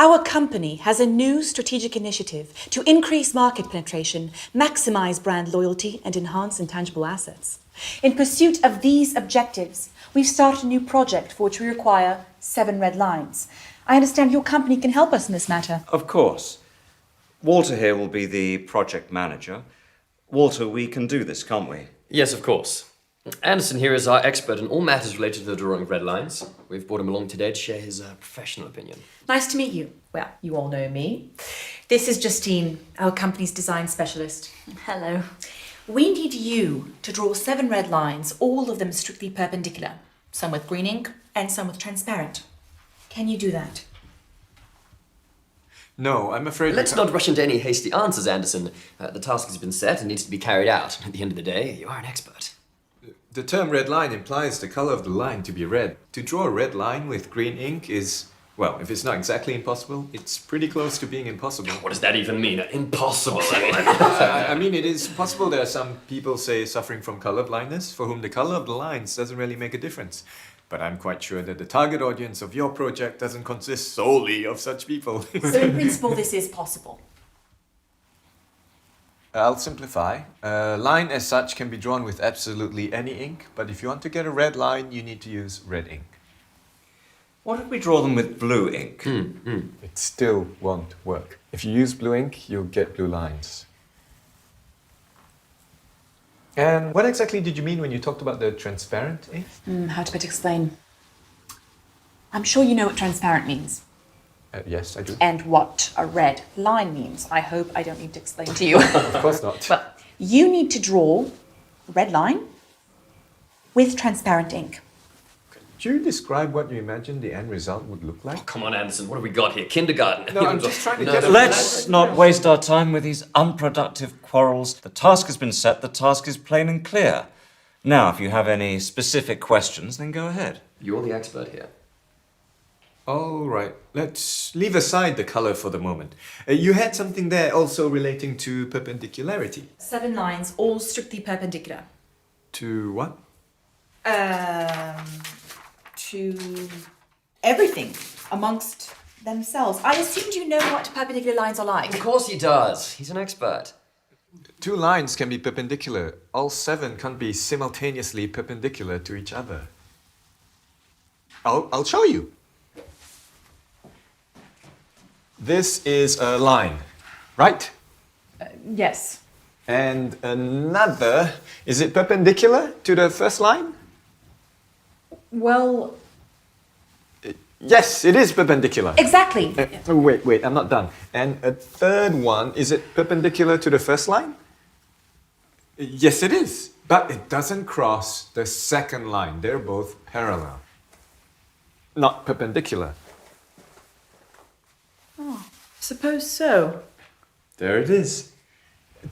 Our company has a new strategic initiative to increase market penetration, maximize brand loyalty, and enhance intangible assets. In pursuit of these objectives, we've started a new project for which we require 7 red lines. I understand your company can help us in this matter. Of course. Walter here will be the project manager. Walter, we can do this, can't we? Yes, of course. Anderson here is our expert in all matters related to the drawing of red lines. We've brought him along today to share his professional opinion. Nice to meet you. Well, you all know me. This is Justine, our company's design specialist. Hello. We need you to draw 7 red lines, all of them strictly perpendicular. Some with green ink and some with transparent. Can you do that? No, I'm afraid... Let's not rush into any hasty answers, Anderson. The task has been set and needs to be carried out. At the end of the day, you are an expert. The term red line implies the color of the line to be red. To draw a red line with green ink is, well, if it's not exactly impossible, it's pretty close to being impossible. What does that even mean? Impossible. I mean, it is possible there are some people, say, suffering from color blindness, for whom the color of the lines doesn't really make a difference. But I'm quite sure that the target audience of your project doesn't consist solely of such people. So in principle, this is possible. I'll simplify. A line as such can be drawn with absolutely any ink, but if you want to get a red line, you need to use red ink. What if we draw them with blue ink? It still won't work. If you use blue ink, you'll get blue lines. And what exactly did you mean when you talked about the transparent ink? How to better explain? I'm sure you know what transparent means. Yes, I do. And what a red line means. I hope I don't need to explain to you. Of course not. Well, you need to draw a red line with transparent ink. Could you describe what you imagine the end result would look like? Oh, come on, Anderson. What have we got here? Kindergarten? No, I'm just trying to get a... Let's not waste our time with these unproductive quarrels. The task has been set, the task is plain and clear. Now, if you have any specific questions, then go ahead. You're the expert here. All right, let's leave aside the color for the moment. You had something there also relating to perpendicularity. 7 lines, all strictly perpendicular. To what? To everything amongst themselves. I assumed you know what perpendicular lines are like. Of course he does. He's an expert. 2 lines can be perpendicular. All 7 can't be simultaneously perpendicular to each other. I'll show you. This is a line, right? Yes. And another, is it perpendicular to the first line? Well, Yes, it is perpendicular. exactly. Wait, I'm not done. And a third one, is it perpendicular to the first line? Yes, it is. But it doesn't cross the second line. They're both parallel, not perpendicular. Suppose so. There it is.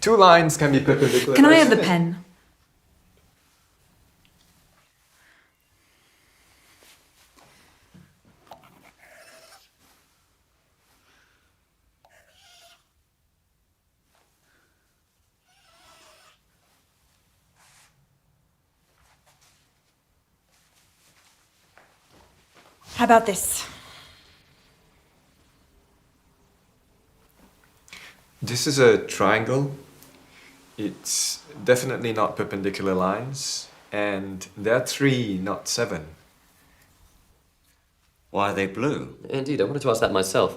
2 lines can be perpendicular. Can I have the pen? How about this? This is a triangle. It's definitely not perpendicular lines. And there are 3, not 7. Why are they blue? Indeed, I wanted to ask that myself.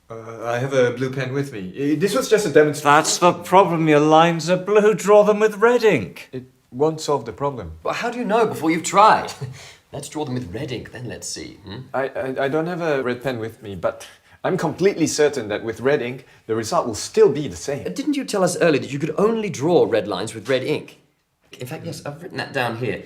I have a blue pen with me. This was just a demonstration. That's the problem, your lines are blue. Draw them with red ink. It won't solve the problem. But how do you know before you've tried? Let's draw them with red ink, then let's see. I don't have a red pen with me, but I'm completely certain that with red ink, the result will still be the same. Didn't you tell us earlier that you could only draw red lines with red ink? In fact, yes, I've written that down here.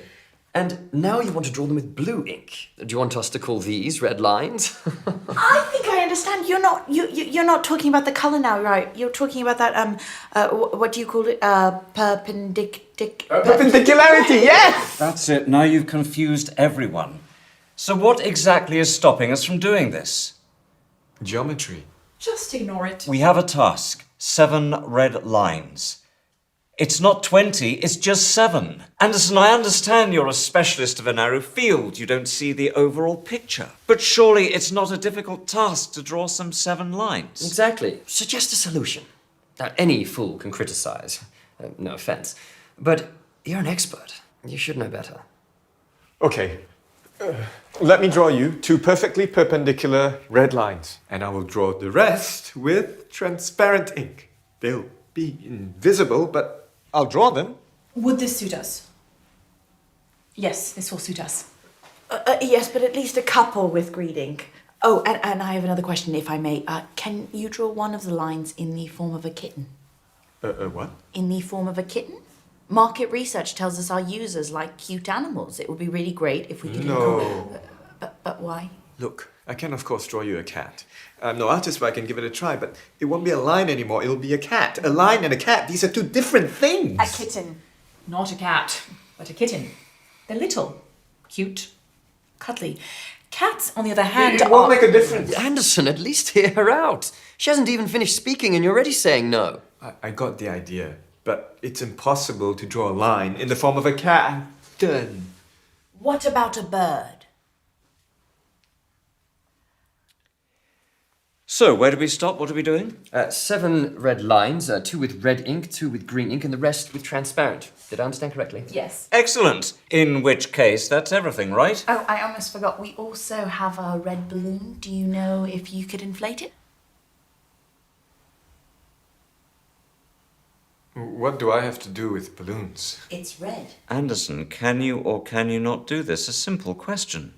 And now you want to draw them with blue ink. Do you want us to call these red lines? I think I understand. You're not talking about the color now, right? You're talking about that what do you call it? Perpendicularity, yes! That's it. Now you've confused everyone. So what exactly is stopping us from doing this? Geometry. Just ignore it. We have a task. 7 red lines. It's not 20, it's just 7. Anderson, I understand you're a specialist of a narrow field. You don't see the overall picture. But surely it's not a difficult task to draw some 7 lines. Exactly. Suggest a solution. Now, any fool can criticize. No offense. But you're an expert. You should know better. Okay. Let me draw you 2 perfectly perpendicular red lines, and I will draw the rest with transparent ink. They'll be invisible, but I'll draw them. Would this suit us? Yes, this will suit us. Yes, but at least a couple with green ink. Oh, and I have another question, if I may. Can you draw one of the lines in the form of a kitten? What? In the form of a kitten? Market research tells us our users like cute animals. It would be really great if we could... No. But why? Look, I can of course draw you a cat. I'm no artist, but I can give it a try, but it won't be a line anymore, it'll be a cat. A line and a cat, these are 2 different things. A kitten. Not a cat, but a kitten. They're little, cute, cuddly. Cats, on the other hand, It won't make a difference. Anderson, at least hear her out. She hasn't even finished speaking and you're already saying no. I got the idea, but it's impossible to draw a line in the form of a cat. Done. What about a bird? So, where do we stop? What are we doing? 7 red lines, 2 with red ink, 2 with green ink, and the rest with transparent. Did I understand correctly? Yes. Excellent. In which case, that's everything, right? Oh, I almost forgot. We also have a red balloon. Do you know if you could inflate it? What do I have to do with balloons? It's red. Anderson, can you or can you not do this? A simple question.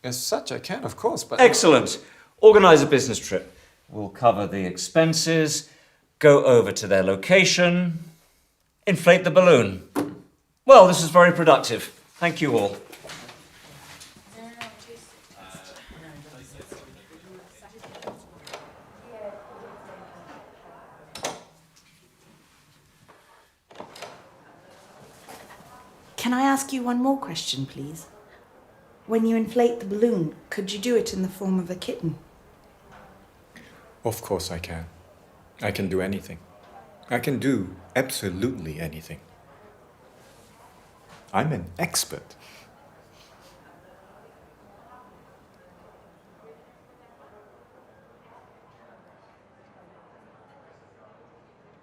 As such, I can, of course, but... Excellent. Organise a business trip. We'll cover the expenses, go over to their location, inflate the balloon. Well, this is very productive. Thank you all. Can I ask you one more question, please? When you inflate the balloon, could you do it in the form of a kitten? Of course I can. I can do anything. I can do absolutely anything. I'm an expert.